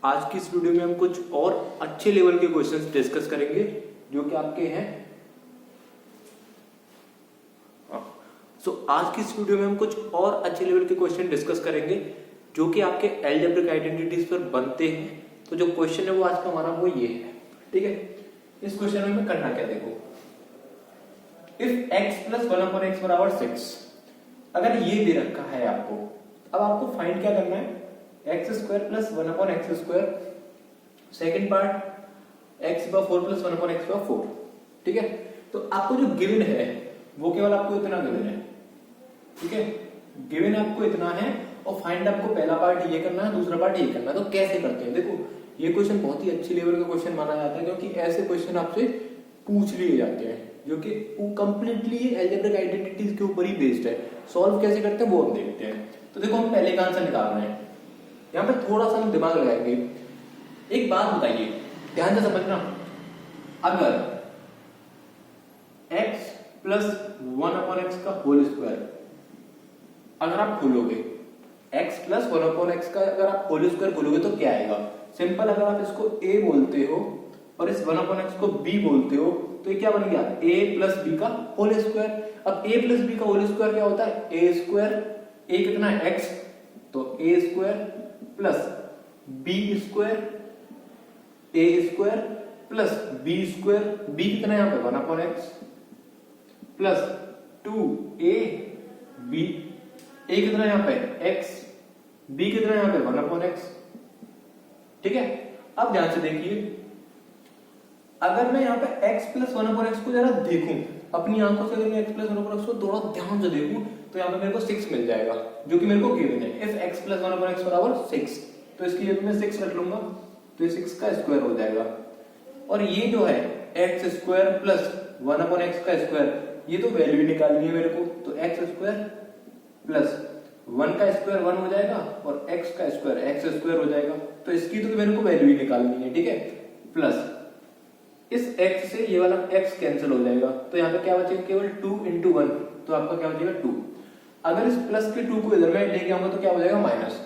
आज की इस वीडियो में हम कुछ और अच्छे लेवल के क्वेश्चंस डिस्कस करेंगे जो कि आपके हैं। आज की इस वीडियो में हम कुछ और अच्छे लेवल के क्वेश्चन डिस्कस करेंगे जो कि आपके अलजेब्रिक आइडेंटिटीज पर बनते हैं। तो जो क्वेश्चन है वो आज का हमारा वो ये है, ठीक है। इस क्वेश्चन में हमें करना क्या, देखो, इफ x प्लस 1/x बराबर 6, अगर ये दे रखा है आपको, अब आपको फाइंड क्या करना है, x square plus 1/x square, second part x पर 4 प्लस 1/x पर 4, ठीक है। तो आपको जो गिवन है वो केवल आपको इतना गिवन है, ठीक है। गिवन आपको इतना है और फाइंड आपको पहला पार्ट ये करना है, दूसरा पार्ट ये करना है। तो कैसे करते हैं, देखो ये क्वेश्चन बहुत ही अच्छी लेवल का क्वेश्चन माना जाता है क्योंकि ऐसे क्वेश्चन आपसे पूछ लिए जाते हैं जो कि कंप्लीटली अलजेब्रिक आइडेंटिटीज के ऊपर ही बेस्ड है। सॉल्व कैसे करते हैं वो हम देखते हैं। तो देखो हम पहले का आंसर निकाल रहे हैं, यहाँ पे थोड़ा सा हम दिमाग लगाएंगे। एक बात बताइए, ध्यान से समझना, अगर x प्लस 1/x का होल स्क्वायर अगर आप खोलोगे, x प्लस 1/x का अगर आप होल स्क्वायर खोलोगे तो क्या आएगा। सिंपल, अगर आप इसको a बोलते हो और इस 1/x को b बोलते हो तो ये क्या बन गया, a प्लस b का होल स्क्वायर। अब a प्लस b का होल स्क्वायर क्या होता है, a स्क्वायर, a कितना है x, तो a square plus b square, a square plus b square, b कितना है यहाँ पे 1/x प्लस 2ab, a कितना है यहाँ पे x, b कितना है यहाँ पे 1/x, ठीक है। अब ध्यान से देखिए, अगर मैं यहाँ पे x प्लस 1/x को जरा देखूं अपनी आंखों से, अगर मैं x प्लस 1/x को थोड़ा ध्यान से देखूं तो यहाँ पे मेरे को 6 मिल जाएगा जो कि मेरे को गिवन है। इफ x प्लस 1/x बराबर 6, तो इसके लिए मैं 6 रख लूंगा तो ये 6 का स्क्वायर हो जाएगा। और ये जो है x स्क्वायर प्लस 1/x का स्क्वायर, ये तो वैल्यू निकालनी है मेरे को, तो x स्क्वायर प्लस 1 का स्क्वायर 1 हो जाएगा और x का स्क्वायर x स्क्वायर हो जाएगा। तो इसकी तो मेरे को वैल्यू ही निकालनी है, ठीक है। प्लस इस x से ये वाला x कैंसिल हो जाएगा तो यहाँ पे क्या बचेगा, केवल 2 into 1, तो आपका क्या बचेगा 2। अगर इस प्लस के 2 को इधर में लेके आऊंगा तो क्या हो जाएगा माइनस,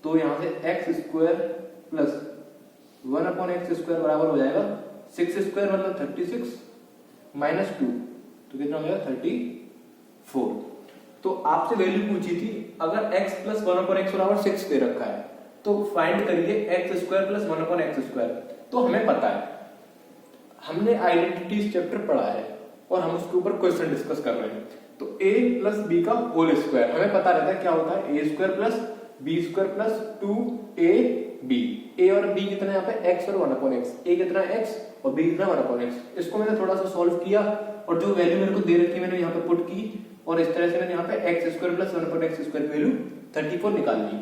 तो यहाँ से x square plus 1/x square बराबर हो जाएगा 6 स्क्वायर मतलब 36 माइनस 2, तो कितना हो जाएगा 34। तो आपसे वैल्यू पूछी थी, अगर x प्लस 1/x बराबर 6 दे रखा है तो फाइंड करिए x square plus 1/x square. तो हमें पता है, हमने आइडेंटिटीज चैप्टर पढ़ा है और हम उसके ऊपर क्वेश्चन डिस्कस कर रहे हैं। तो a प्लस b का होल स्क्वायर हमें पता रहता है क्या होता है, a square plus b square plus 2ab। a और b कितना है यहाँ पे x और 1/x, a कितना है x और b कितना 1/x। इसको मैंने थोड़ा सा सॉल्व किया और जो वैल्यू मेरे को दे रखी है मैंने यहाँ पे पुट की और इस तरह से मैंने यहाँ पे x square plus 1/x square की वैल्यू 34 निकाल ली।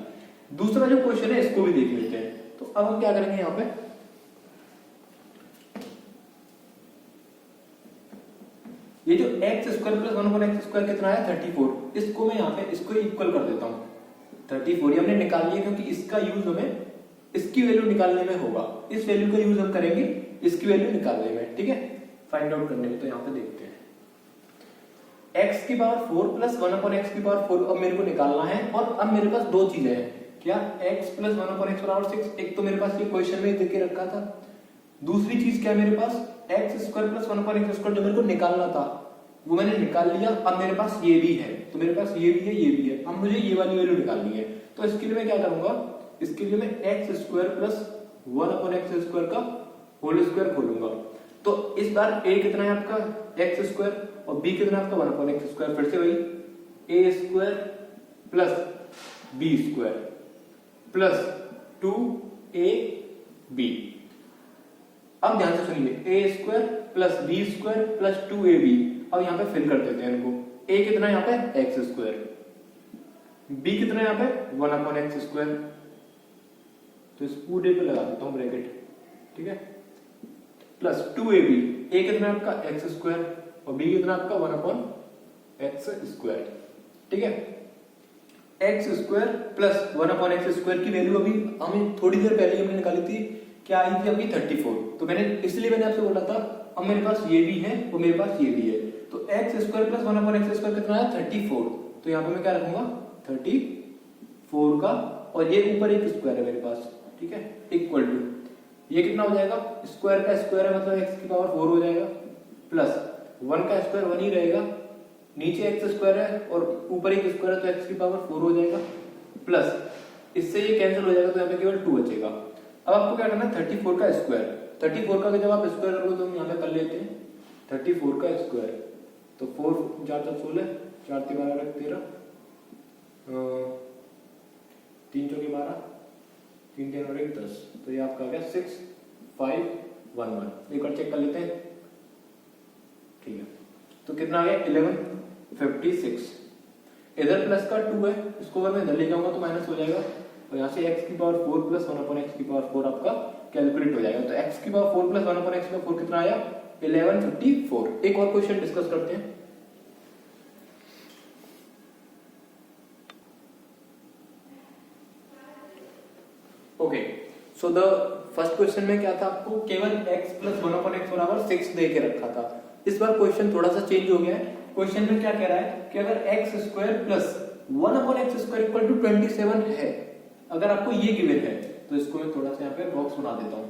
दूसरा जो क्वेश्चन है इसको भी देख लेते हैं। तो अब हम क्या करेंगे, यहाँ पे ये जो x square plus 1/x square कितना है 34, इसको मैं यहाँ पे इसको इक्वल कर देता हूँ। 34 हमने निकाल लिया क्योंकि इसका यूज हमें इसकी वैल्यू निकालने में होगा, इस वैल्यू का यूज हम करेंगे इसकी वैल्यू निकालने में, ठीक है, फाइंड आउट करने में। तो यहाँ पे देखते हैं x की पावर 4 प्लस 1/x की पावर 4 अब मेरे को निकालना है। और अब मेरे पास दो चीजें हैं, क्या, x प्लस 1/x बराबर 6, एक तो मेरे पास ये क्वेश्चन में देके रखा था, दूसरी चीज क्या मेरे पास x square plus 1/x square जो मेरे को निकालना था वो मैंने निकाल लिया। अब मेरे पास ये भी है, तो मेरे पास ये भी है, ये भी है। अब मुझे ये वाली वैल्यू निकालनी है, तो इसके लिए मैं क्या करूंगा, इसके लिए मैं x square plus 1/x square का होल स्क्वायर खोलूंगा। तो इस बार a कितना है आपका x स्क्वायर और b कितना है आपका 1/x स्क्वायर। फिर से वही a square plus b square plus 2ab। अब ध्यान से सुनिए, a square plus b square plus 2ab। अब यहाँ पे फिल कर देते हैं इनको, a कितना है यहाँ पे x स्क्वायर, b कितना है यहाँ पे 1/x स्क्वायर, तो इस पूरे पे लगा देता हूँ ब्रैकेट, ठीक है, प्लस 2ab। a कितना है आपका x स्क्वायर और b कितना आपका 1/x स्क्वायर, ठीक है। x square plus 1/x square की वैल्यू अभी हमें थोड़ी देर पहले हमने निकाली थी, क्या आई थी अभी 34। तो मैंने आपसे बोला था अब मेरे पास ये भी है और मेरे पास ये भी है, तो x square plus 1/x square कितना है 34। तो यहाँ पे मैं क्या रखूंगा 34 का, और ये ऊपर एक स्क्वायर है मेरे पास, ठीक है, इक्वल टू ये कितना हो जाएगा, स्क्वायर का स्क्वायर है मतलब x की पावर 4 हो जाएगा, प्लस 1 का स्क्वायर 1 ही रहेगा, नीचे x स्क्वायर है और ऊपर एक स्क्वायर है तो x की पावर 4 हो जाएगा, प्लस इससे ये कैंसिल हो जाएगा तो यहाँ पे केवल 2 बचेगा। अब आपको क्या करना है, 34 का स्क्वायर, 34 का जब आप स्क्वायर करोगे तो हम यहाँ पे कर लेते हैं 34 का स्क्वायर, तो 4 4 4 16, 4 3 12 13, 3 चौके 12, 3 3 और 1 10, तो ये आपका आ गया 6 5 1 1। एक बार चेक कर लेते हैं, ठीक है, तो कितना आ गया 1156। इधर प्लस का 2 है, इसको अगर मैं इधर ले जाऊंगा तो माइनस हो जाएगा, तो यहाँ से x की पावर 4 प्लस 1 अपॉन x की पावर 4 आपका कैलकुलेट हो जाएगा। तो x की पावर 4 प्लस 1 अपॉन x की पावर 4 कितना आया, 1154। एक और क्वेश्चन डिस्कस करते हैं। Okay, so the first question में क्या था, आपको केवल x प्लस 1 अपॉन x बराबर 6 दे के रखा था। इस बार क्वेश्चन थोड़ा सा चेंज हो गया है। क्वेश्चन में क्या कह रहा है कि अगर x square plus 1 upon x square equal to 27 है, अगर आपको ये गिवन है तो इसको मैं थोड़ा सा यहाँ पे बॉक्स बना देता हूँ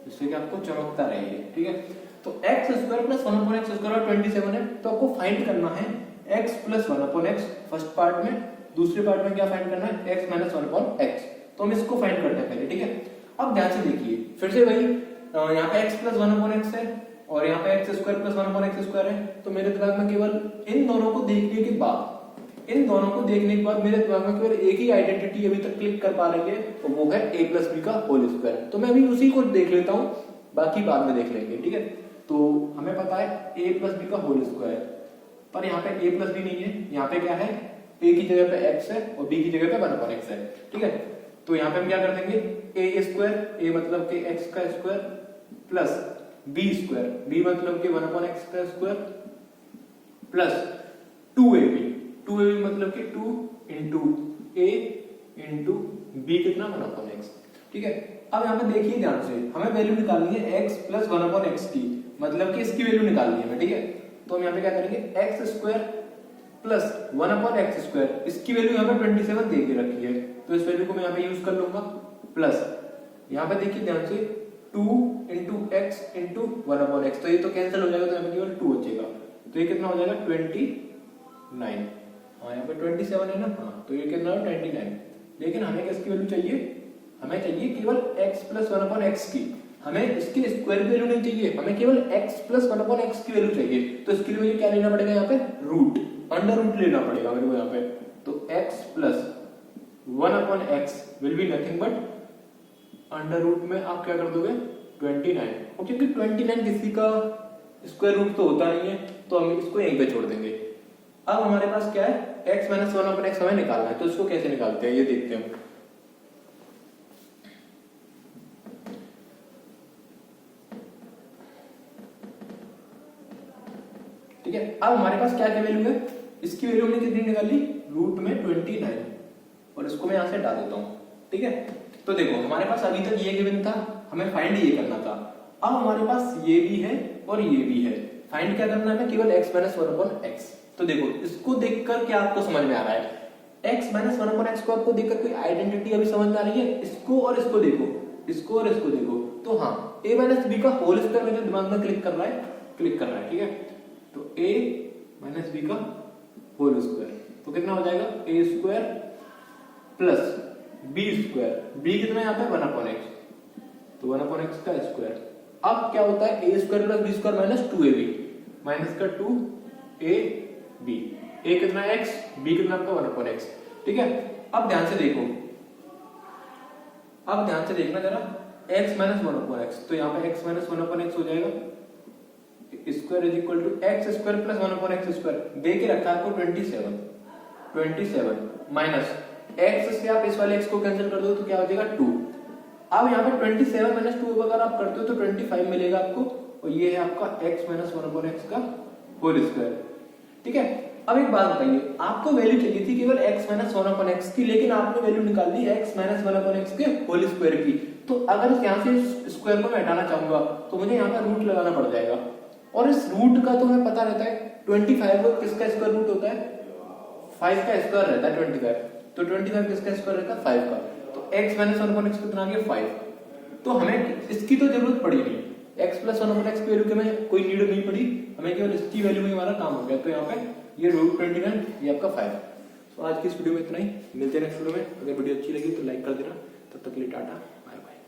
जिससे कि आपको चमकता रहे, ठीक है। तो x square plus 1 upon x square और 27 है, तो आपको फाइंड करना है x plus 1 upon x first part में, दूसरे पार्ट में क्या फाइंड करना है, x माइनस 1 अपॉन x। तो हम इसको फाइंड करते हैं पहले, ठीक है। अब ध्यान से देखिए, फिर से वही यहाँ पे x प्लस 1 अपॉन x है और यहाँ पे x square plus 1 upon x square है, तो मेरे दिमाग में केवल इन दोनों को देखने के बाद मेरे दिमाग में केवल एक ही आइडेंटिटी अभी तक क्लिक कर पा रही है, तो वो है a प्लस बी का होल स्क्वायर। तो मैं अभी उसी को देख लेता हूँ, बाकी बाद में देख लेंगे, ठीक है। तो हमें पता है a प्लस बी का होल स्क्वायर, पर यहाँ पे a प्लस बी नहीं है, यहाँ पे क्या है, a की जगह पे x है और b की जगह पे 1 अपॉन x है, ठीक है। तो यहाँ पे हम क्या कर देंगे, a स्क्वायर, a मतलब कि x का square plus b square, b मतलब कि 1 अपॉन x का स्क्वायर प्लस 2ab मतलब कि 2 इंटू a इंटू b कितना 1 अपॉन x, ठीक है। अब यहाँ पे देखिए ध्यान से, हमें वैल्यू निकालनी है x प्लस 1 अपॉन x की, मतलब कि इसकी वैल्यू निकालनी है हमें, ठीक है। तो हम यहाँ पे क्या करेंगे, x square plus 1 upon x square, इसकी वैल्यू यहाँ पे 27 दे के रखी है, तो इस वैल्यू को मैं यहाँ पे यूज कर लूंगा, प्लस यहाँ पे देखिए ध्यान से 2 into x into 1 upon x, तो ये तो कैंसिल हो जाएगा, तो यहाँ पे केवल 2 बचेगा, तो ये कितना हो जाएगा 29। हाँ यहाँ पे 27 है ना, हाँ तो ये कितना है 29। लेकिन हमें किसकी वैल्यू चाहिए, हमें चाहिए केवल x प्लस 1 अपॉन x की, हमें इसकी स्क्वायर की वैल्यू नहीं चाहिए, हमें केवल x प्लस 1 अपॉन x की वैल्यू चाहिए। तो इसके लिए मुझे क्या लेना पड़ेगा, यहाँ पे रूट, अंडर रूट लेना पड़ेगा मेरे को यहाँ पे। तो x plus 1 upon x will be nothing but under root में आप क्या कर दोगे 29, और क्योंकि 29 किसी का स्क्वायर रूट तो होता नहीं है, तो हम इसको यहीं पे छोड़ देंगे। अब हमारे पास क्या है, x माइनस 1 अपॉन x हमें निकालना है, तो इसको कैसे निकालते हैं ये देखते हैं हम। ठीक है, अब हमारे पास क्या क्या वैल्यू है, इसकी वैल्यू हमने कितनी निकाली, रूट में 29, और इसको मैं यहां से हटा देता हूं, ठीक है। तो देखो हमारे पास अभी तक ये गिवन था, हमें फाइंड ये करना था। अब हमारे पास ये भी है और ये भी है, फाइंड क्या करना है, केवल x माइनस 1 अपॉन x। तो देखो इसको देखकर क्या आपको समझ में आ रहा है, x माइनस 1 अपॉन x को आपको देखकर कोई आइडेंटिटी अभी समझ में आ रही है, इसको और इसको देखो, इसको और इसको देखो, तो हाँ a माइनस b का होल स्क्वायर मेरे दिमाग में क्लिक कर रहा है, ठीक है। तो a माइनस b का होल स्क्वायर, तो कितना हो जाएगा a square plus b square, b कितना यहाँ पे 1 अपॉन x, तो 1 अपॉन x का स्क्वायर। अब क्या होता है, a square plus b square minus 2ab, minus का 2ab, a कितना x, b कितना आपका 1 अपॉन x, ठीक है। अब ध्यान से देखो, अब ध्यान से देखना जरा, x माइनस 1 अपॉन x, तो यहाँ पे x माइनस 1 अपॉन x हो जाएगा, square is equal to x square plus 1 upon x square, दे के रखा है आपको 27 माइनस x से आप इस वाले x को कैंसिल कर दो तो क्या हो जाएगा 2। अब यहाँ पे 27 माइनस 2 अगर आप करते हो तो 25 मिलेगा आपको, और ये है आपका x माइनस 1 अपॉन x का होल स्क्वायर, ठीक है। अब एक बात बताइए, आपको वैल्यू चाहिए थी केवल x माइनस 1 अपॉन x की, लेकिन आपने वैल्यू निकाल दी x माइनस 1 अपॉन x के होल स्क्वायर की। तो अगर यहाँ से स्क्वायर को मैं हटाना चाहूंगा तो मुझे यहाँ पर रूट लगाना पड़ जाएगा, और इस रूट का तो हमें पता रहता है 25 किसका स्क्वायर रूट होता है, 5 का स्क्वायर रहता है 25, तो 25 किसका स्क्वायर रहता है 5 का। तो x minus one upon x कितना आ गया 5। तो हमें इसकी तो जरूरत पड़ी नहीं, x plus one upon x की वैल्यू के में कोई नीड नहीं पड़ी, हमें केवल इसकी वैल्यू में हमारा काम हो गया। तो यहाँ पे ये रूट 29 ये आपका 5। तो आज की इस वीडियो में इतना ही, मिलते हैं नेक्स्ट वीडियो में। अगर वीडियो अच्छी लगी तो लाइक कर देना। तब तक के लिए टाटा बाय बाय।